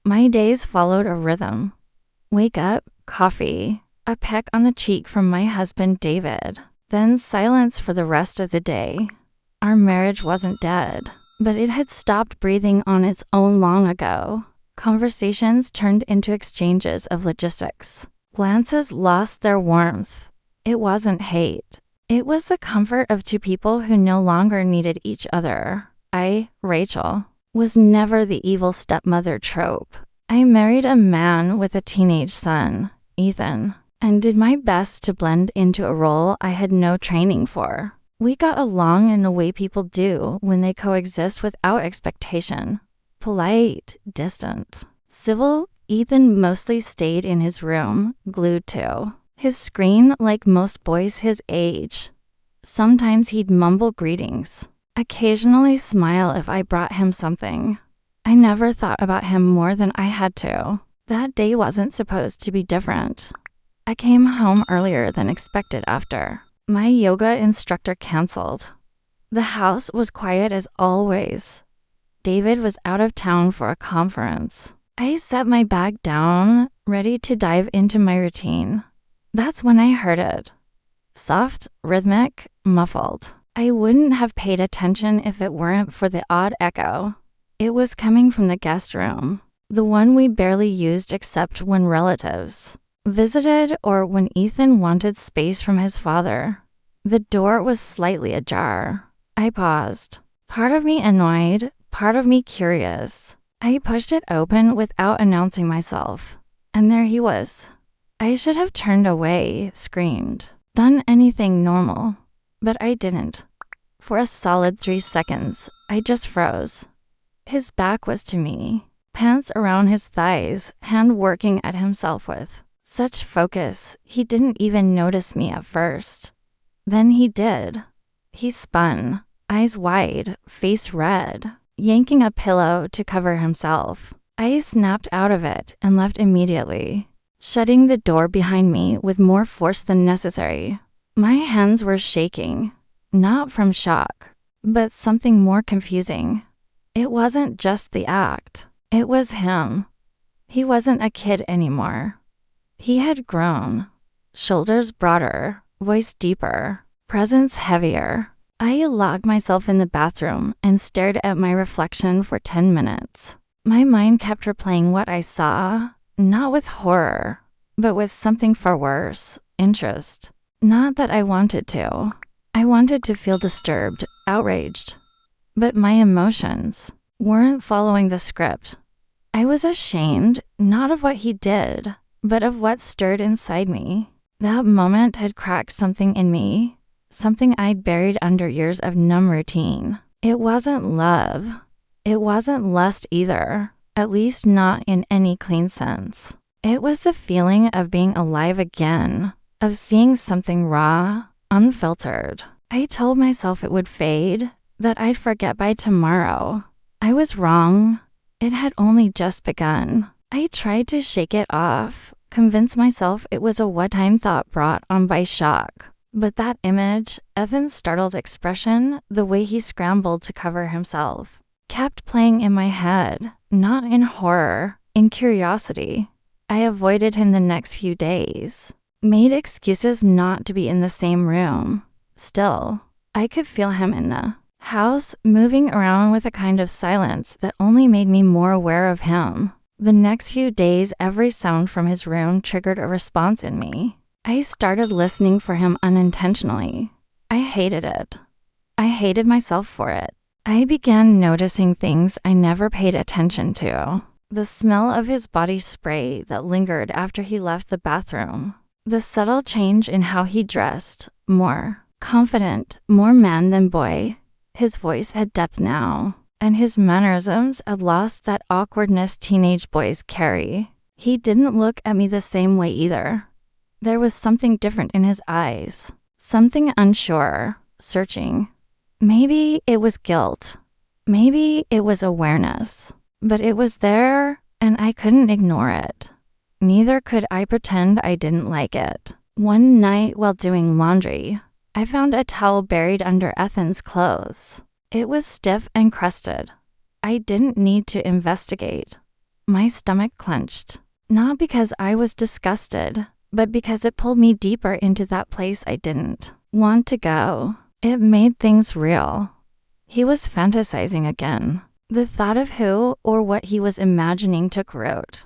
My days followed a rhythm. Wake up, coffee, a peck on the cheek from my husband David, then silence for the rest of the day. Our marriage wasn't dead, but it had stopped breathing on its own long ago. Conversations turned into exchanges of logistics. Glances lost their warmth. It wasn't hate. It was the comfort of two people who no longer needed each other. I, Rachel, was never the evil stepmother trope. I married a man with a teenage son, Ethan, and did my best to blend into a role I had no training for. We got along in the way people do when they coexist without expectation. Polite, distant. Civil, Ethan mostly stayed in his room, glued to his screen like most boys his age. Sometimes he'd mumble greetings, occasionally smile if I brought him something. I never thought about him more than I had to. That day wasn't supposed to be different. I came home earlier than expected after. My yoga instructor canceled. The house was quiet as always. David was out of town for a conference. I set my bag down, ready to dive into my routine. That's when I heard it. Soft, rhythmic, muffled. I wouldn't have paid attention if it weren't for the odd echo. It was coming from the guest room, the one we barely used except when relatives visited or when Ethan wanted space from his father. The door was slightly ajar. I paused. Part of me annoyed, part of me curious. I pushed it open without announcing myself, and there he was. I should have turned away, screamed, done anything normal, but I didn't. For a solid 3 seconds, I just froze. His back was to me, pants around his thighs, hand working at himself with such focus, he didn't even notice me at first. Then he did. He spun, eyes wide, face red, yanking a pillow to cover himself. I snapped out of it and left immediately, shutting the door behind me with more force than necessary. My hands were shaking, not from shock, but something more confusing. It wasn't just the act. It was him. He wasn't a kid anymore. He had grown. Shoulders broader, voice deeper, presence heavier. I locked myself in the bathroom and stared at my reflection for 10 minutes. My mind kept replaying what I saw, not with horror, but with something far worse, interest. Not that I wanted to. I wanted to feel disturbed, outraged. But my emotions weren't following the script. I was ashamed, not of what he did, but of what stirred inside me. That moment had cracked something in me, something I'd buried under years of numb routine. It wasn't love. It wasn't lust either, at least not in any clean sense. It was the feeling of being alive again, of seeing something raw, unfiltered. I told myself it would fade, that I'd forget by tomorrow. I was wrong. It had only just begun. I tried to shake it off, convince myself it was a one-time thought brought on by shock. But that image, Ethan's startled expression, the way he scrambled to cover himself, kept playing in my head, not in horror, in curiosity. I avoided him the next few days, made excuses not to be in the same room. Still, I could feel him in the house, moving around with a kind of silence that only made me more aware of him. The next few days, every sound from his room triggered a response in me. I started listening for him unintentionally. I hated it. I hated myself for it. I began noticing things I never paid attention to. The smell of his body spray that lingered after he left the bathroom. The subtle change in how he dressed, more confident, more man than boy. His voice had depth now, and his mannerisms had lost that awkwardness teenage boys carry. He didn't look at me the same way either. There was something different in his eyes, something unsure, searching. Maybe it was guilt. Maybe it was awareness. But it was there, and I couldn't ignore it. Neither could I pretend I didn't like it. One night while doing laundry, I found a towel buried under Ethan's clothes. It was stiff and crusted. I didn't need to investigate. My stomach clenched, not because I was disgusted, but because it pulled me deeper into that place I didn't want to go. It made things real. He was fantasizing again. The thought of who or what he was imagining took root.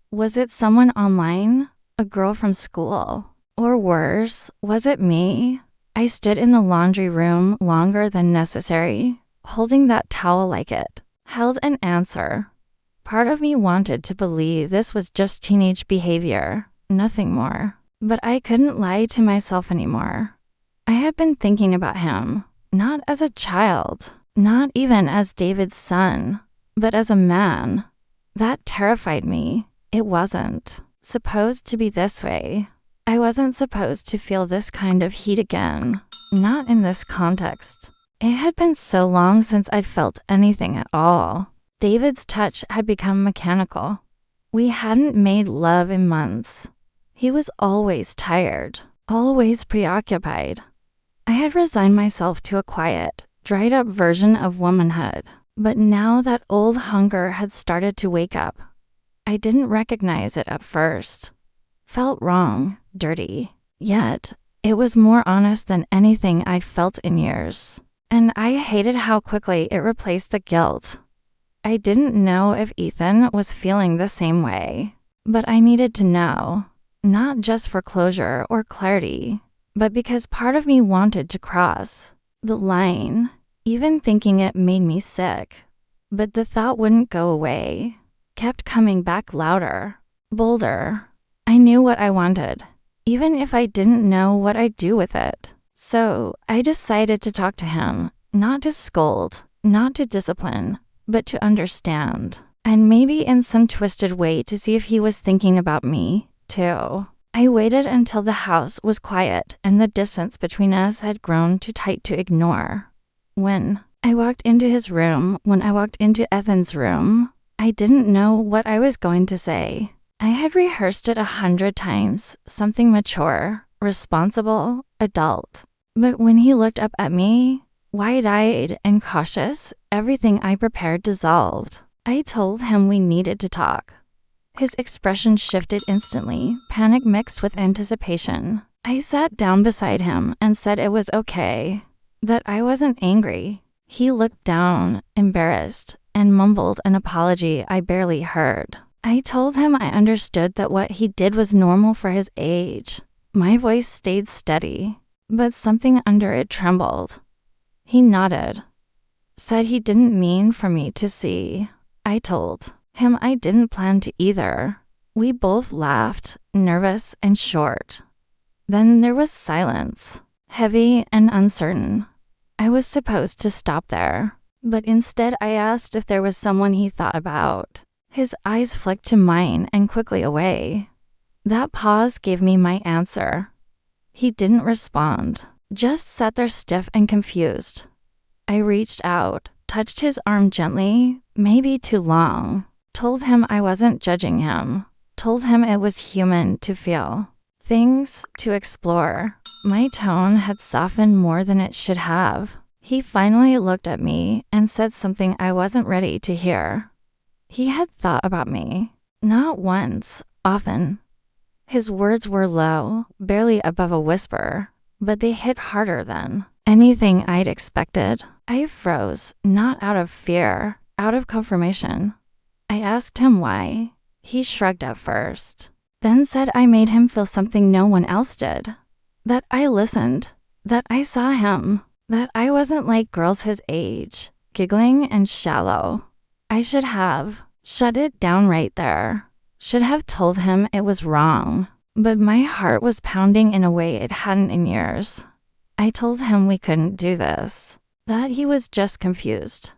Was it someone online? A girl from school? Or worse, was it me? I stood in the laundry room longer than necessary, holding that towel like it held an answer. Part of me wanted to believe this was just teenage behavior, nothing more. But I couldn't lie to myself anymore. I had been thinking about him, not as a child, not even as David's son, but as a man. That terrified me. It wasn't supposed to be this way. I wasn't supposed to feel this kind of heat again, not in this context. It had been so long since I'd felt anything at all. David's touch had become mechanical. We hadn't made love in months. He was always tired, always preoccupied. I had resigned myself to a quiet, dried-up version of womanhood, but now that old hunger had started to wake up. I didn't recognize it at first. Felt wrong, dirty. Yet, it was more honest than anything I'd felt in years. And I hated how quickly it replaced the guilt. I didn't know if Ethan was feeling the same way, but I needed to know, not just for closure or clarity, but because part of me wanted to cross the line. Even thinking it made me sick. But the thought wouldn't go away, kept coming back louder, bolder. I knew what I wanted, even if I didn't know what I'd do with it. So I decided to talk to him, not to scold, not to discipline, but to understand. And maybe in some twisted way to see if he was thinking about me, too. I waited until the house was quiet and the distance between us had grown too tight to ignore. When I walked into his room, when I walked into Ethan's room, I didn't know what I was going to say. I had rehearsed it 100 times, something mature, responsible, adult. But when he looked up at me, wide-eyed and cautious, everything I prepared dissolved. I told him we needed to talk. His expression shifted instantly, panic mixed with anticipation. I sat down beside him and said it was okay, that I wasn't angry. He looked down, embarrassed, and mumbled an apology I barely heard. I told him I understood that what he did was normal for his age. My voice stayed steady, but something under it trembled. He nodded, said he didn't mean for me to see. I told him I didn't plan to either. We both laughed, nervous and short. Then there was silence, heavy and uncertain. I was supposed to stop there, but instead I asked if there was someone he thought about. His eyes flicked to mine and quickly away. That pause gave me my answer. He didn't respond, just sat there stiff and confused. I reached out, touched his arm gently, maybe too long. Told him I wasn't judging him. Told him it was human to feel. Things to explore. My tone had softened more than it should have. He finally looked at me and said something I wasn't ready to hear. He had thought about me. Not once, often. His words were low, barely above a whisper, but they hit harder than anything I'd expected. I froze, not out of fear, out of confirmation. I asked him why. He shrugged at first, then said I made him feel something no one else did. That I listened, that I saw him, that I wasn't like girls his age, giggling and shallow. I should have shut it down right there. Should have told him it was wrong. But my heart was pounding in a way it hadn't in years. I told him we couldn't do this, that he was just confused.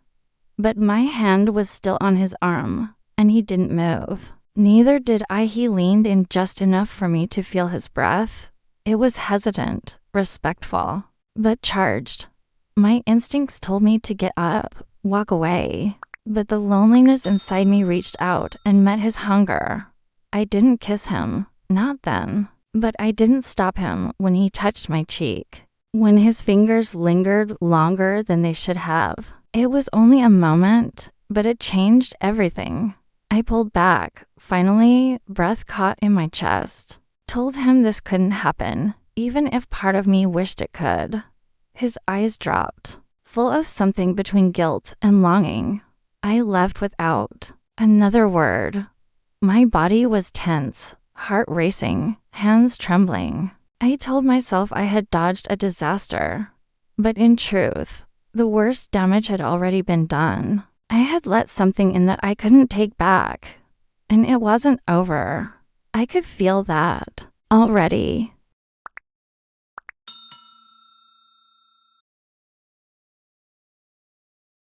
But my hand was still on his arm, and he didn't move. Neither did I. He leaned in just enough for me to feel his breath. It was hesitant, respectful, but charged. My instincts told me to get up, walk away. But the loneliness inside me reached out and met his hunger. I didn't kiss him, not then. But I didn't stop him when he touched my cheek. When his fingers lingered longer than they should have. It was only a moment, but it changed everything. I pulled back, finally, breath caught in my chest. Told him this couldn't happen, even if part of me wished it could. His eyes dropped, full of something between guilt and longing. I left without another word. My body was tense, heart racing, hands trembling. I told myself I had dodged a disaster. But in truth, the worst damage had already been done. I had let something in that I couldn't take back. And it wasn't over. I could feel that already.